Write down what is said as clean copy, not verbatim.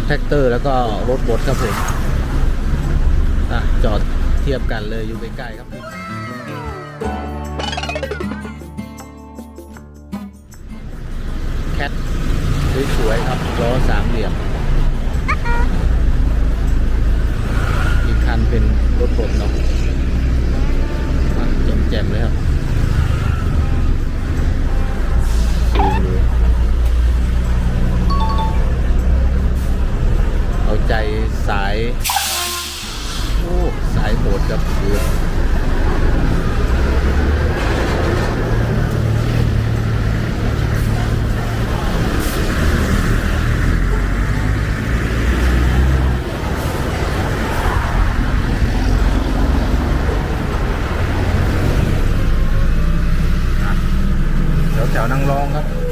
แท็กเตอร์แล้วก็รถบดครับผมจอดเทียบกันเลยอยู่ใกล้ๆครับแคทสวยๆครับล้อสามเหลี่ยมอีกคันเป็นรถบดเนาะแจ่มๆเลยครับเอาใจสายสายโหดกับเรือแถวนั่งรองครับ